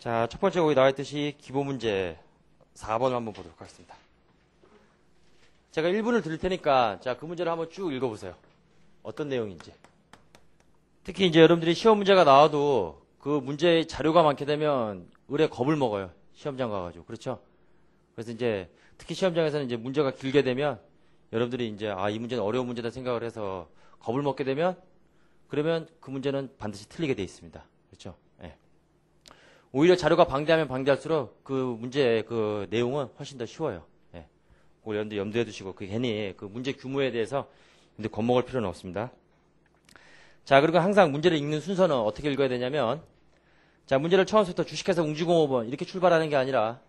자, 첫 번째 거기 나와 있듯이 기본 문제 4번을 한번 보도록 하겠습니다. 제가 1분을 드릴 테니까 자, 그 문제를 한번 쭉 읽어보세요. 어떤 내용인지. 특히 이제 여러분들이 시험 문제가 나와도 그 문제의 자료가 많게 되면 을에 겁을 먹어요. 시험장 가가지고. 그렇죠? 그래서 이제 특히 시험장에서는 이제 문제가 길게 되면 여러분들이 이제 이 문제는 어려운 문제다 생각을 해서 겁을 먹게 되면 그러면 그 문제는 반드시 틀리게 돼 있습니다. 그렇죠? 예. 오히려 자료가 방대하면 방대할수록 그 문제의 그 내용은 훨씬 더 쉬워요. 예. 그걸 여러분들 염두에 두시고 그 괜히 그 문제 규모에 대해서 근데 겁먹을 필요는 없습니다. 자, 그리고 항상 문제를 읽는 순서는 어떻게 읽어야 되냐면 자, 문제를 처음부터 주식회사 웅주공업원 이렇게 출발하는 게 아니라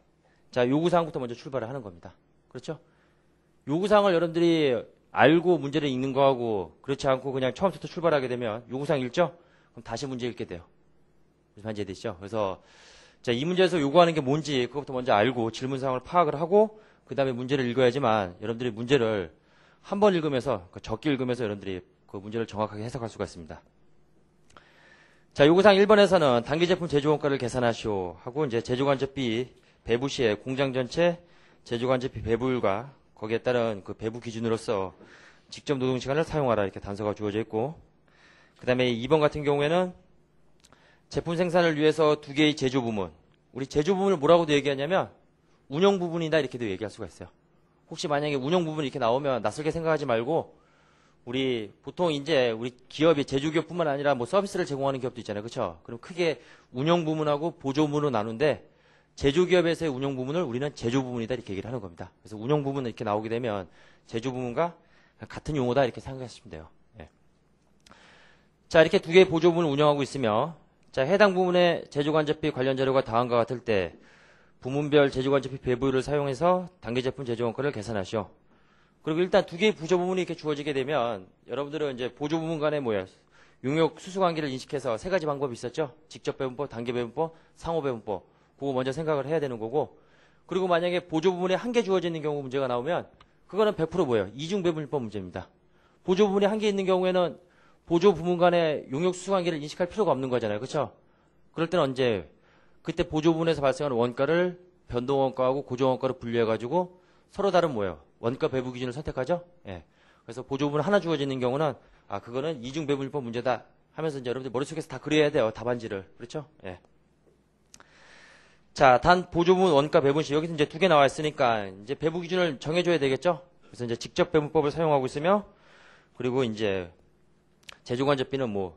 자, 요구사항부터 먼저 출발을 하는 겁니다. 그렇죠? 요구사항을 여러분들이 알고 문제를 읽는 거하고 그렇지 않고 그냥 처음부터 출발하게 되면 요구사항 읽죠? 그럼 다시 문제 읽게 돼요. 무슨 이해되시죠? 그래서 자, 이 문제에서 요구하는 게 뭔지 그것부터 먼저 알고 질문 사항을 파악을 하고 그 다음에 문제를 읽어야지만 여러분들이 문제를 한 번 읽으면서 적게 읽으면서 여러분들이 그 문제를 정확하게 해석할 수가 있습니다. 자, 요구사항 1번에서는 단기제품 제조원가를 계산하시오 하고 이제 제조간접비 배부 시에 공장 전체 제조간접비 배부율과 거기에 따른 그 배부 기준으로서 직접 노동시간을 사용하라 이렇게 단서가 주어져 있고 그 다음에 2번 같은 경우에는 제품 생산을 위해서 두 개의 제조 부문 우리 제조 부문을 뭐라고도 얘기하냐면 운영 부분이다 이렇게도 얘기할 수가 있어요. 혹시 만약에 운영 부분이 이렇게 나오면 낯설게 생각하지 말고 우리 보통 이제 우리 기업이 제조기업뿐만 아니라 뭐 서비스를 제공하는 기업도 있잖아요. 그렇죠? 그럼 크게 운영 부문하고 보조 부문으로 나누는데 제조기업에서의 운영 부문을 우리는 제조 부문이다 이렇게 얘기를 하는 겁니다. 그래서 운영 부문은 이렇게 나오게 되면 제조 부문과 같은 용어다 이렇게 생각하시면 돼요. 예. 자, 이렇게 두 개의 보조 부문을 운영하고 있으며 자, 해당 부문의 제조간접비 관련 자료가 다음과 같을 때 부문별 제조간접비 배부율을 사용해서 단기제품 제조원가를 계산하시오. 그리고 일단 두 개의 부조 부문이 이렇게 주어지게 되면 여러분들은 이제 보조 부문 간의 용역 수수 관계를 인식해서 세 가지 방법이 있었죠. 직접 배분법, 단계 배분법, 상호 배분법. 그거 먼저 생각을 해야 되는 거고. 그리고 만약에 보조 부문에 한 개 주어지는 경우 문제가 나오면 그거는 100% 뭐예요? 이중 배분법 문제입니다. 보조 부문이 한 개 있는 경우에는 보조 부문 간의 용역 수수 관계를 인식할 필요가 없는 거잖아요. 그렇죠? 그럴 때는 언제 그때 보조 부문에서 발생하는 원가를 변동원가하고 고정원가로 분류해 가지고 서로 다른 원가 배부 기준을 선택하죠? 예. 그래서 보조 부문 하나 주어지는 경우는 그거는 이중 배분법 문제다 하면서 이제 여러분들 머릿속에서 다 그려야 돼요. 답안지를. 그렇죠? 예. 자, 단 보조 부문 원가 배분시 여기서 이제 두 개 나와 있으니까 이제 배부 기준을 정해줘야 되겠죠? 그래서 이제 직접 배분법을 사용하고 있으며 그리고 이제 제조간접비는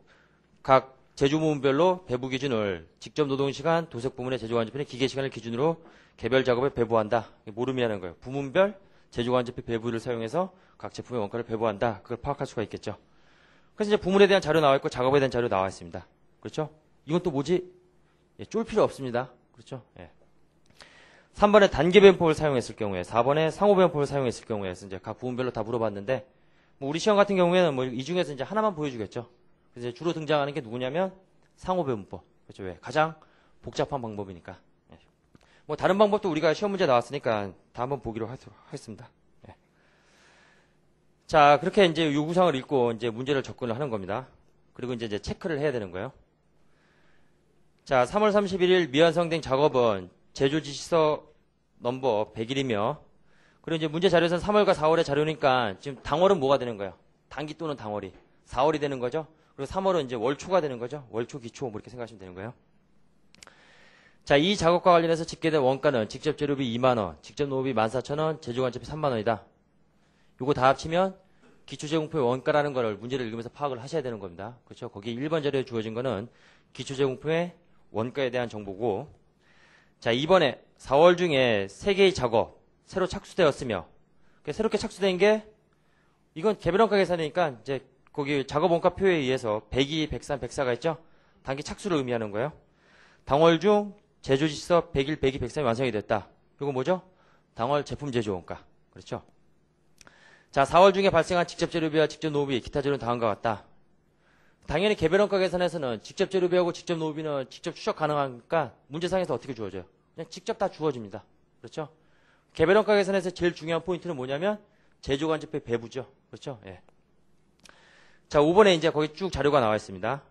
각 제조 부문별로 배부 기준을 직접 노동시간, 도색 부문의 제조간접비는 기계시간을 기준으로 개별 작업에 배부한다. 모름이 하는 거예요. 부문별 제조간접비 배부를 사용해서 각 제품의 원가를 배부한다. 그걸 파악할 수가 있겠죠. 그래서 이제 부문에 대한 자료 나와 있고 작업에 대한 자료 나와 있습니다. 그렇죠? 이건 또 뭐지? 예, 쫄 필요 없습니다. 그렇죠? 예. 3번에 단계 배분법을 사용했을 경우에 4번에 상호 배분법을 사용했을 경우에 이제 각 부문별로 다 물어봤는데 우리 시험 같은 경우에는 이 중에서 이제 하나만 보여주겠죠. 그래서 주로 등장하는 게 누구냐면 상호 배분법. 그렇죠? 왜? 가장 복잡한 방법이니까. 예. 다른 방법도 우리가 시험 문제 나왔으니까 다 한번 보기로 하겠습니다. 예. 자, 그렇게 이제 요구사항을 읽고 이제 문제를 접근을 하는 겁니다. 그리고 이제 체크를 해야 되는 거예요. 자, 3월 31일 미완성된 작업은 제조지시서 넘버 100일이며 그리고 이제 문제 자료에서는 3월과 4월의 자료니까 지금 당월은 뭐가 되는 거예요? 단기 또는 당월이. 4월이 되는 거죠. 그리고 3월은 이제 월초가 되는 거죠. 월초, 기초 이렇게 생각하시면 되는 거예요. 자, 이 작업과 관련해서 집계된 원가는 직접 재료비 2만원, 직접 노무비 14,000원, 제조간접비 3만원이다. 요거 다 합치면 기초제공품의 원가라는 거를 문제를 읽으면서 파악을 하셔야 되는 겁니다. 그렇죠? 거기 1번 자료에 주어진 거는 기초제공품의 원가에 대한 정보고 자, 이번에 4월 중에 3개의 작업 새로 착수되었으며 새롭게 착수된 게 이건 개별원가 계산이니까 이제 거기 작업 원가표에 의해서 102, 103, 104가 있죠? 단기 착수를 의미하는 거예요. 당월 중 제조지시서 101, 102, 103이 완성이 됐다. 이거 뭐죠? 당월 제품 제조 원가. 그렇죠? 자, 4월 중에 발생한 직접 재료비와 직접 노무비, 기타 재료는 다음과 같다. 당연히 개별원가 계산에서는 직접 재료비하고 직접 노무비는 직접 추적 가능하니까 문제상에서 어떻게 주어져요? 그냥 직접 다 주어집니다. 그렇죠? 개별원가 계산에서 제일 중요한 포인트는 뭐냐면 제조간접비 배부죠. 그렇죠? 예. 자, 5번에 이제 거기 쭉 자료가 나와 있습니다.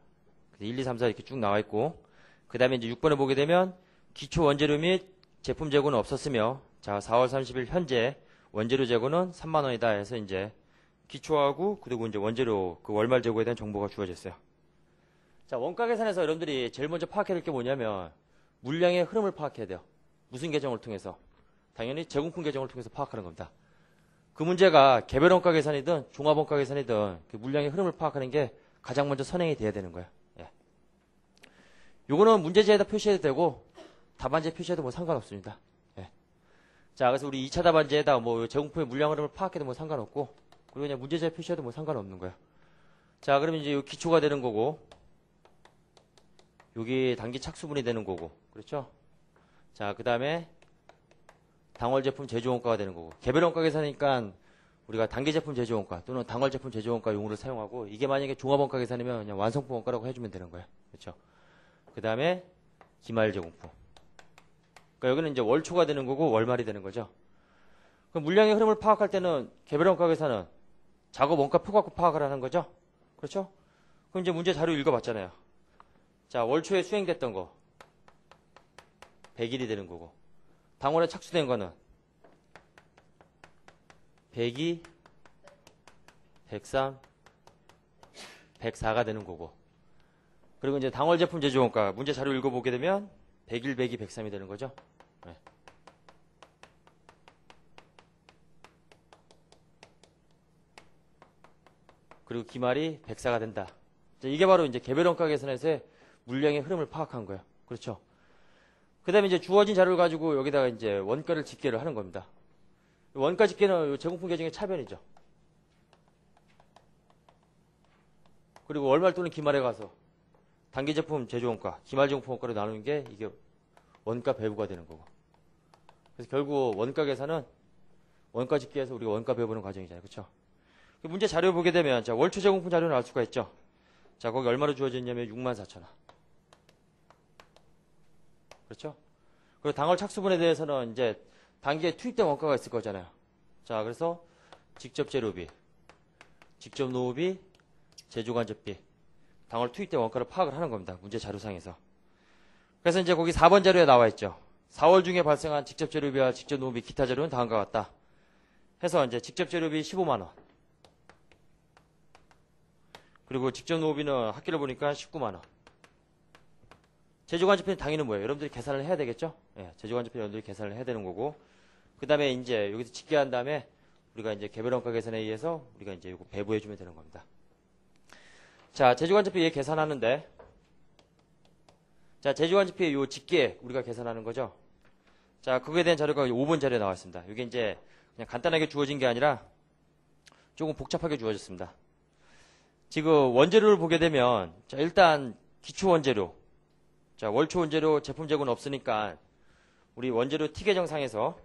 1, 2, 3, 4 이렇게 쭉 나와 있고 그 다음에 이제 6번에 보게 되면 기초 원재료 및 제품 재고는 없었으며, 자, 4월 30일 현재 원재료 재고는 3만 원이다 해서 이제 기초하고 그리고 이제 원재료 그 월말 재고에 대한 정보가 주어졌어요. 자, 원가 계산에서 여러분들이 제일 먼저 파악해야 될 게 뭐냐면 물량의 흐름을 파악해야 돼요. 무슨 계정을 통해서? 당연히 제공품 계정을 통해서 파악하는 겁니다. 그 문제가 개별 원가 계산이든 종합 원가 계산이든 그 물량의 흐름을 파악하는 게 가장 먼저 선행이 돼야 되는 거예요. 예. 요거는 문제지에다 표시해도 되고 답안지에 표시해도 뭐 상관없습니다. 예. 자, 그래서 우리 2차 답안지에다 뭐 제공품의 물량 흐름을 파악해도 뭐 상관없고, 그리고 그냥 문제지에 표시해도 뭐 상관없는 거예요. 자, 그러면 이제 요 기초가 되는 거고, 여기 단기 착수분이 되는 거고, 그렇죠? 자, 그 다음에 당월 제품 제조원가가 되는 거고, 개별 원가 계산이니까 우리가 단기 제품 제조원가 또는 당월 제품 제조원가 용어를 사용하고, 이게 만약에 종합 원가 계산이면 그냥 완성품 원가라고 해주면 되는 거예요. 그렇죠? 그 다음에 기말 제공품. 그러니까 여기는 이제 월초가 되는 거고 월말이 되는 거죠. 그럼 물량의 흐름을 파악할 때는 개별 원가 계산은 작업 원가 표 갖고 파악을 하는 거죠. 그렇죠? 그럼 이제 문제 자료 읽어봤잖아요. 자, 월초에 수행됐던 거 100일이 되는 거고, 당월에 착수된 거는 102, 103, 104가 되는 거고, 그리고 이제 당월 제품 제조원가 문제 자료 읽어보게 되면 101, 102, 103이 되는 거죠. 네. 그리고 기말이 104가 된다. 이게 바로 이제 개별 원가 계산에서의 물량의 흐름을 파악한 거예요. 그렇죠? 그 다음에 이제 주어진 자료를 가지고 여기다가 이제 원가를 집계를 하는 겁니다. 원가 집계는 제공품 계정의 차변이죠. 그리고 월말 또는 기말에 가서 단기 제품 제조원가, 기말 제공품 원가로 나누는 게 이게 원가 배부가 되는 거고. 그래서 결국 원가 계산은 원가 집계에서 우리가 원가 배우는 과정이잖아요. 그렇죠? 문제 자료 보게 되면 자, 월초 제공품 자료는 알 수가 있죠. 자, 거기 얼마로 주어졌냐면 64,000원. 그렇죠? 그리고 당월 착수분에 대해서는 이제 단기에 투입된 원가가 있을 거잖아요. 자, 그래서 직접 재료비, 직접 노후비, 제조간접비, 당월 투입된 원가를 파악을 하는 겁니다. 문제 자료상에서. 그래서 이제 거기 4번 자료에 나와 있죠. 4월 중에 발생한 직접 재료비와 직접 노후비, 기타 재료는 다음과 같다. 해서 이제 직접 재료비 15만 원. 그리고 직접 노후비는 학기를 보니까 19만 원. 제조간접비는 당연히 뭐예요? 여러분들이 계산을 해야 되겠죠? 예, 제조간접비는 여러분들이 계산을 해야 되는 거고, 그 다음에 이제 여기서 집계한 다음에 우리가 이제 개별원가 계산에 의해서 우리가 이제 이거 배부해주면 되는 겁니다. 자, 제조간접비 계산하는데, 자, 제조간접비 요 집계 우리가 계산하는 거죠. 자, 그거에 대한 자료가 5번 자료에 나와 있습니다. 이게 이제 그냥 간단하게 주어진 게 아니라 조금 복잡하게 주어졌습니다. 지금 원재료를 보게 되면, 자, 일단 기초 원재료. 자, 월초 원재료 제품 재고는 없으니까 우리 원재료 T 계정상에서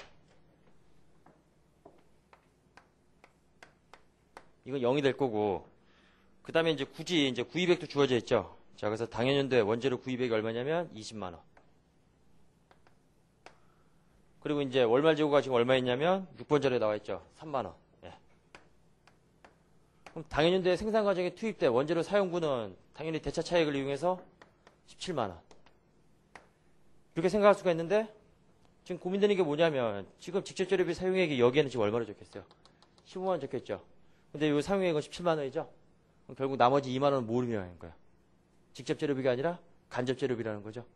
이건 0이 될 거고, 그 다음에 이제 굳이 이제 구입액도 주어져 있죠. 자, 그래서 당연연도에 원재료 구입액이 얼마냐면 20만 원. 그리고 이제 월말 재고가 지금 얼마 있냐면 6번 자료에 나와 있죠. 3만 원. 예. 그럼 당연연도에 생산 과정에 투입된 원재료 사용분은 당연히 대차 차익을 이용해서 17만 원. 그렇게 생각할 수가 있는데 지금 고민되는 게 뭐냐면 지금 직접 재료비 사용액이 여기에는 지금 얼마로 적혔어요? 15만 원 적혔죠. 근데 이 사용액은 17만 원이죠. 그럼 결국 나머지 2만 원은 뭘 의미하는 거야? 직접 재료비가 아니라 간접 재료비라는 거죠.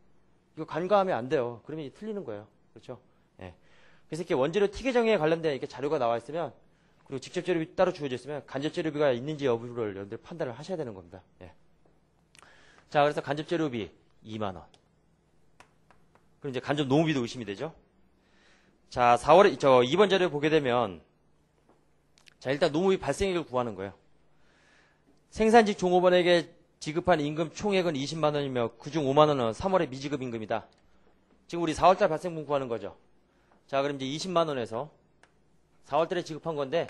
이거 간과하면 안 돼요. 그러면 틀리는 거예요. 그렇죠? 예. 그래서 이렇게 원재료 T 계정에 관련된 이렇게 자료가 나와 있으면, 그리고 직접 재료비 따로 주어져 있으면 간접 재료비가 있는지 여부를 여러분들 판단을 하셔야 되는 겁니다. 예. 자, 그래서 간접 재료비 2만 원. 그럼 이제 간접 노무비도 의심이 되죠. 자, 4월에 2번 자료 보게 되면, 자, 일단 노무비 발생액을 구하는 거예요. 생산직 종업원에게 지급한 임금 총액은 20만 원이며 그중 5만 원은 3월에 미지급 임금이다. 지금 우리 4월달 발생분 구하는 거죠. 자, 그럼 이제 20만 원에서 4월달에 지급한 건데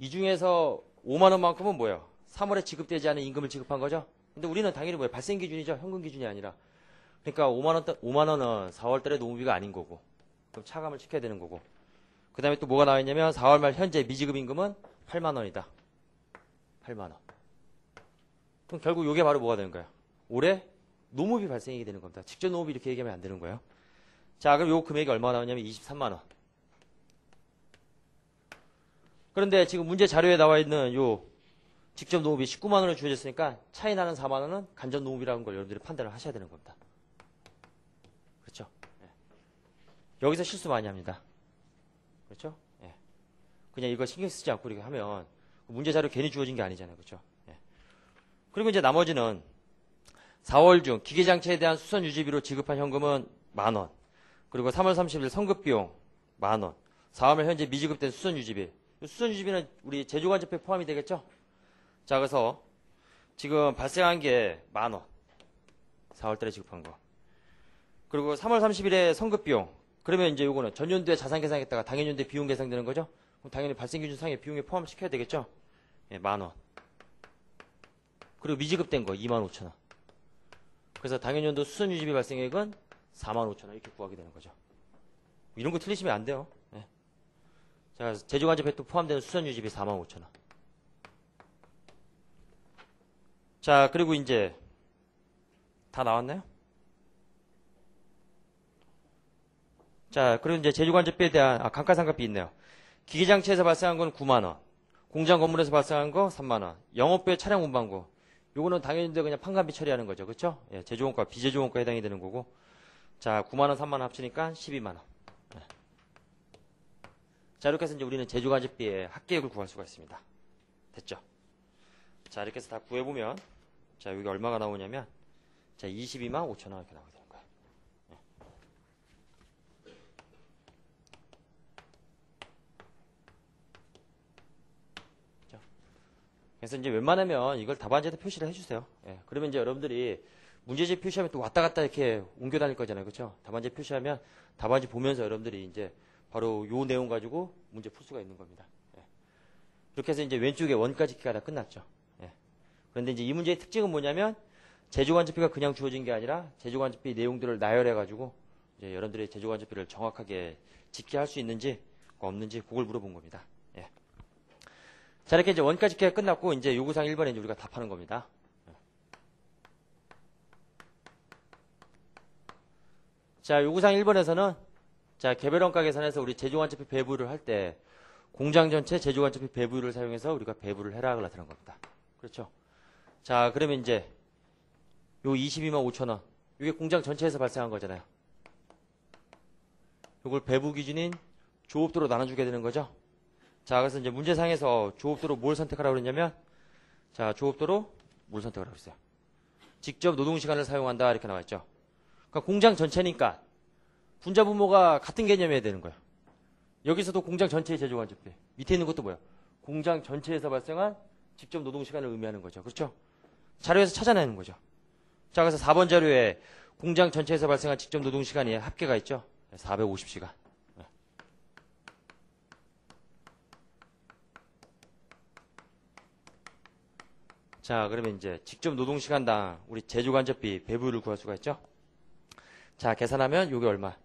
이 중에서 5만 원만큼은 뭐예요? 3월에 지급되지 않은 임금을 지급한 거죠. 근데 우리는 당연히 뭐예요? 발생 기준이죠. 현금 기준이 아니라. 그러니까 5만 원은 4월달에 노무비가 아닌 거고, 그럼 차감을 시켜야 되는 거고. 그 다음에 또 뭐가 나와 있냐면 4월 말 현재 미지급 임금은 8만 원이다. 8만 원. 그럼 결국 이게 바로 뭐가 되는 거야? 올해 노무비 발생액이 되는 겁니다. 직접 노무비 이렇게 얘기하면 안 되는 거예요. 자, 그럼 요 금액이 얼마가 나오냐면 23만 원. 그런데 지금 문제 자료에 나와 있는 요 직접 노후비 19만 원을 주어졌으니까 차이 나는 4만 원은 간접 노후비라는 걸 여러분들이 판단을 하셔야 되는 겁니다. 그렇죠? 예. 여기서 실수 많이 합니다. 그렇죠? 예. 그냥 이거 신경 쓰지 않고 이렇게 하면 문제 자료 괜히 주어진 게 아니잖아요. 그렇죠? 예. 그리고 이제 나머지는 4월 중 기계장치에 대한 수선 유지비로 지급한 현금은 만 원. 그리고 3월 30일 성급비용 만 원. 4월 현재 미지급된 수선 유지비. 수선 유지비는 우리 제조관제표에 포함이 되겠죠? 자, 그래서 지금 발생한 게 만 원. 4월 달에 지급한 거. 그리고 3월 30일에 성급비용. 그러면 이제 요거는 전년도에 자산 계산했다가 당연연도에 비용 계산되는 거죠? 그럼 당연히 발생기준상의 비용에 포함을 시켜야 되겠죠? 예, 만 원. 그리고 미지급된 거 2만 5천 원. 그래서 당연연도 수선유지비 발생액은 4만 5천 원 이렇게 구하게 되는 거죠. 이런 거 틀리시면 안 돼요. 예. 자, 제조관제표에 또 포함되는 수선유지비 4만 5천 원. 자, 그리고 이제 다 나왔나요? 자, 그리고 이제 제조관제표에 대한 감가상각비 있네요. 기계장치에서 발생한 건 9만 원. 공장 건물에서 발생한 거 3만 원. 영업부의 차량 운반고. 요거는 당연히 그냥 판관비 처리하는 거죠. 그렇죠? 예, 제조원가, 비제조원가에 해당이 되는 거고. 자, 9만 원, 3만 원 합치니까 12만 원. 예. 자, 이렇게 해서 이제 우리는 제조관제비의 합계액을 구할 수가 있습니다. 됐죠? 자, 이렇게 해서 다 구해보면 자, 여기 얼마가 나오냐면 자, 22만 5천 원 이렇게 나오게 되는 거예요. 예. 그렇죠? 그래서 이제 웬만하면 이걸 답안지에다 표시를 해주세요. 예. 그러면 이제 여러분들이 문제집 표시하면 또 왔다 갔다 이렇게 옮겨 다닐 거잖아요. 그렇죠? 답안지 표시하면 답안지 보면서 여러분들이 이제 바로 요 내용 가지고 문제 풀 수가 있는 겁니다. 예. 이렇게 해서 이제 왼쪽에 원가 짓기가 다 끝났죠. 예. 그런데 이제 이 문제의 특징은 뭐냐면 제조관제표가 그냥 주어진 게 아니라 제조관제표 내용들을 나열해 가지고 이제 여러분들이 제조관제표를 정확하게 짓게 할 수 있는지 없는지 그걸 물어본 겁니다. 예. 자, 이렇게 이제 원가 짓기가 끝났고 이제 요구사항 1번에 이제 우리가 답하는 겁니다. 자, 요구사항 1번에서는 자, 개별원가 계산에서 우리 제조관제표 배부를 할 때 공장 전체 제조관제표 배부를 사용해서 우리가 배부를 해라 나타난 겁니다. 그렇죠? 자, 그러면 이제 요 22만 5천 원. 이게 공장 전체에서 발생한 거잖아요. 요걸 배부 기준인 조업도로 나눠주게 되는 거죠. 자, 그래서 이제 문제상에서 조업도로 뭘 선택하라고 그랬냐면 자, 조업도로 뭘 선택하라고 했어요. 직접 노동시간을 사용한다 이렇게 나와 있죠. 그러니까 공장 전체니까 분자 분모가 같은 개념이어야 되는 거예요. 여기서도 공장 전체의 제조관제표. 밑에 있는 것도 뭐야? 공장 전체에서 발생한 직접 노동시간을 의미하는 거죠. 그렇죠? 자료에서 찾아내는 거죠. 자, 그래서 4번 자료에 공장 전체에서 발생한 직접 노동시간이 합계가 있죠. 450시간. 자, 그러면 이제 직접 노동시간당 우리 제조관제비 배부율을 구할 수가 있죠. 자, 계산하면 요게 얼마?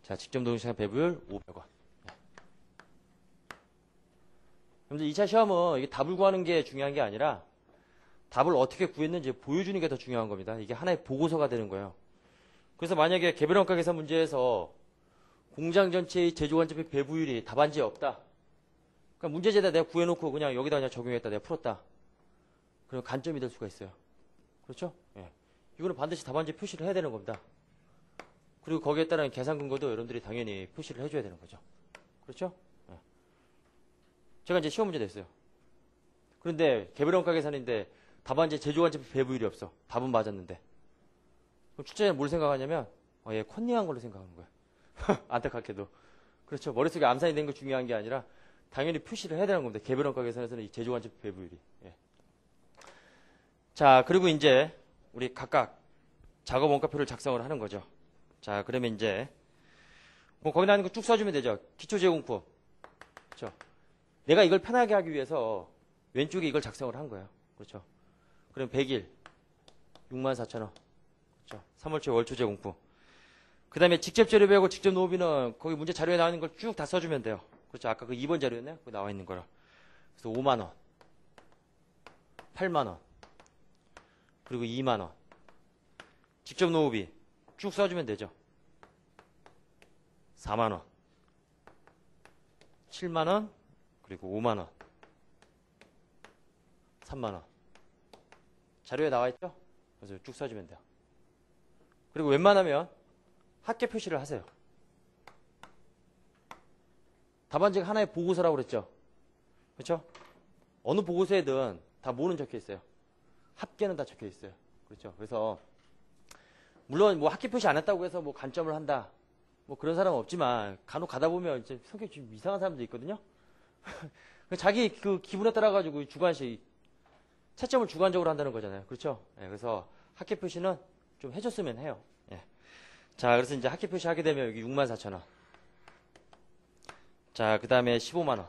자, 직접 노동시간 배부율 500원. 그런데 2차 시험은 이게 답을 구하는 게 중요한 게 아니라 답을 어떻게 구했는지 보여주는 게 더 중요한 겁니다. 이게 하나의 보고서가 되는 거예요. 그래서 만약에 개별원가 계산 문제에서 공장 전체의 제조관제표 배부율이 답안지에 없다. 그러니까 문제지에다 내가 구해놓고 그냥 여기다 그냥 적용했다. 내가 풀었다. 그럼 간점이 될 수가 있어요. 그렇죠? 예. 이거는 반드시 답안지에 표시를 해야 되는 겁니다. 그리고 거기에 따른 계산 근거도 여러분들이 당연히 표시를 해줘야 되는 거죠. 그렇죠? 예. 제가 이제 시험 문제 냈어요. 그런데 개별원가 계산인데 답안지에 제조관제표 배부율이 없어. 답은 맞았는데. 그럼 출제자는 뭘 생각하냐면 얘 컨닝한 걸로 생각하는 거야. 안타깝게도. 그렇죠. 머릿속에 암산이 된 거 중요한 게 아니라 당연히 표시를 해야 되는 겁니다. 개별원가 계산에서는 이 제조관제표 배부율이. 예. 자, 그리고 이제 우리 각각 작업 원가표를 작성을 하는 거죠. 자, 그러면 이제 뭐 거기 나오는 거 쭉 써주면 되죠. 기초 제공품. 그렇죠. 내가 이걸 편하게 하기 위해서 왼쪽에 이걸 작성을 한 거예요. 그렇죠. 그럼 100일 64,000원. 그렇죠. 3월초 월초 제공품. 그 다음에 직접 재료비하고 직접 노비는 거기 문제 자료에 나와 있는 걸 쭉 다 써주면 돼요. 그렇죠. 아까 그 2번 자료였나요? 거기 나와 있는 거라. 그래서 5만원, 8만원, 그리고 2만원. 직접 노후비 쭉 써주면 되죠. 4만원, 7만원, 그리고 5만원, 3만원. 자료에 나와있죠? 그래서 쭉 써주면 돼요. 그리고 웬만하면 합계 표시를 하세요. 답안지가 하나의 보고서라고 그랬죠? 그렇죠? 어느 보고서에든 다 뭐는 적혀 있어요? 합계는 다 적혀 있어요. 그렇죠? 그래서 물론 뭐 합계 표시 안 했다고 해서 뭐 간점을 한다. 뭐 그런 사람은 없지만 간혹 가다 보면 이제 성격이 좀 이상한 사람도 있거든요. 자기 그 기분에 따라 가지고 주관식 채점을 주관적으로 한다는 거잖아요. 그렇죠? 예, 그래서 합계 표시는 좀 해줬으면 해요. 예. 자, 그래서 이제 합계 표시 하게 되면 여기 64,000원. 자, 그 다음에 15만원.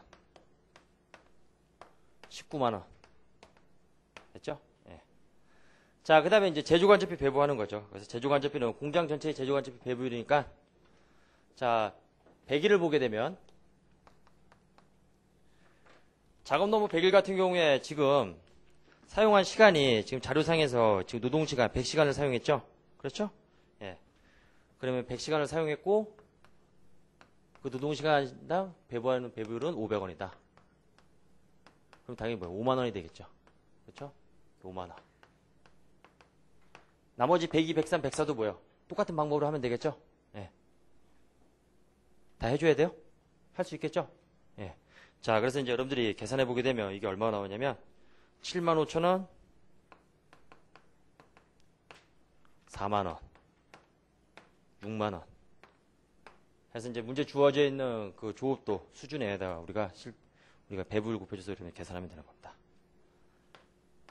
19만원. 됐죠? 예. 자, 그 다음에 이제 제조관제비 배부하는 거죠. 그래서 제조관제비는 공장 전체의 제조관제비 배부율이니까, 자, 100일을 보게 되면, 작업 노무 100일 같은 경우에 지금 사용한 시간이 지금 자료상에서 지금 노동시간 100시간을 사용했죠? 그렇죠? 예. 그러면 100시간을 사용했고, 그 노동시간당 배부하는 배부율은 500원이다. 그럼 당연히 뭐야? 5만원이 되겠죠. 그렇죠? 5만원. 나머지 102, 103, 104도 뭐예요? 똑같은 방법으로 하면 되겠죠? 예. 다 해줘야 돼요? 할 수 있겠죠? 예. 자, 그래서 이제 여러분들이 계산해 보게 되면 이게 얼마가 나오냐면 75,000원, 4만원, 6만원. 그래서 이제 문제 주어져 있는 그 조업도 수준에다가 우리가 배부를 곱해줘서 이렇게 계산하면 되는 겁니다.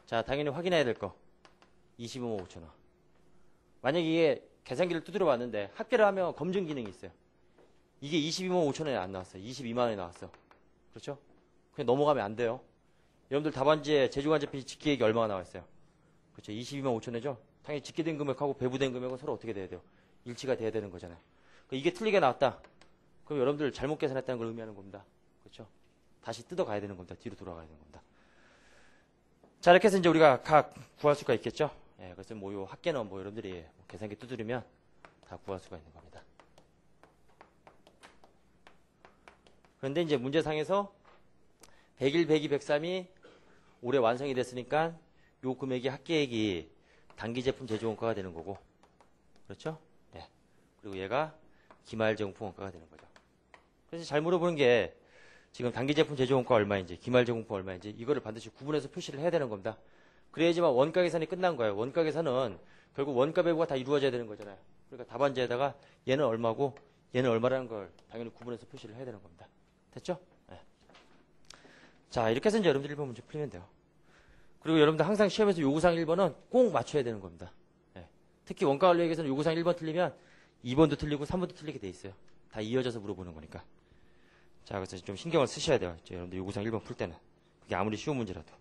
자, 당연히 확인해야 될 거. 22만 5천원. 만약에 이게 계산기를 두드려 봤는데 합계를 하면 검증 기능이 있어요. 이게 22만 5천원이 안 나왔어요. 22만원이 나왔어. 그렇죠? 그냥 넘어가면 안 돼요. 여러분들 답안지에 제조관제비 직계액이 얼마가 나와 있어요? 그렇죠? 22만 5천원이죠? 당연히 직계된 금액하고 배부된 금액은 서로 어떻게 돼야 돼요? 일치가 돼야 되는 거잖아요. 이게 틀리게 나왔다. 그럼 여러분들 잘못 계산했다는 걸 의미하는 겁니다. 그렇죠? 다시 뜯어가야 되는 겁니다. 뒤로 돌아가야 되는 겁니다. 자, 이렇게 해서 이제 우리가 각 구할 수가 있겠죠? 예, 그래서 뭐 요 합계는 뭐 여러분들이 계산기 두드리면 다 구할 수가 있는 겁니다. 그런데 이제 문제상에서 101, 102, 103이 올해 완성이 됐으니까 요 금액이 합계액이 단기 제품 제조 원가가 되는 거고. 그렇죠? 예. 그리고 얘가 기말 제공품 원가가 되는 거죠. 그래서 잘 물어보는 게 지금 단기 제품 제조 원가 얼마인지, 기말 제공품 얼마인지 이거를 반드시 구분해서 표시를 해야 되는 겁니다. 그래야지만 원가 계산이 끝난 거예요. 원가 계산은 결국 원가 배부가 다 이루어져야 되는 거잖아요. 그러니까 답안지에다가 얘는 얼마고 얘는 얼마라는 걸 당연히 구분해서 표시를 해야 되는 겁니다. 됐죠? 네. 자, 이렇게 해서 이제 여러분들 1번 문제 풀리면 돼요. 그리고 여러분들 항상 시험에서 요구사항 1번은 꼭 맞춰야 되는 겁니다. 네. 특히 원가 관리에 대해서는 요구사항 1번 틀리면 2번도 틀리고 3번도 틀리게 돼 있어요. 다 이어져서 물어보는 거니까. 자, 그래서 좀 신경을 쓰셔야 돼요. 여러분들 요구사항 1번 풀 때는. 그게 아무리 쉬운 문제라도.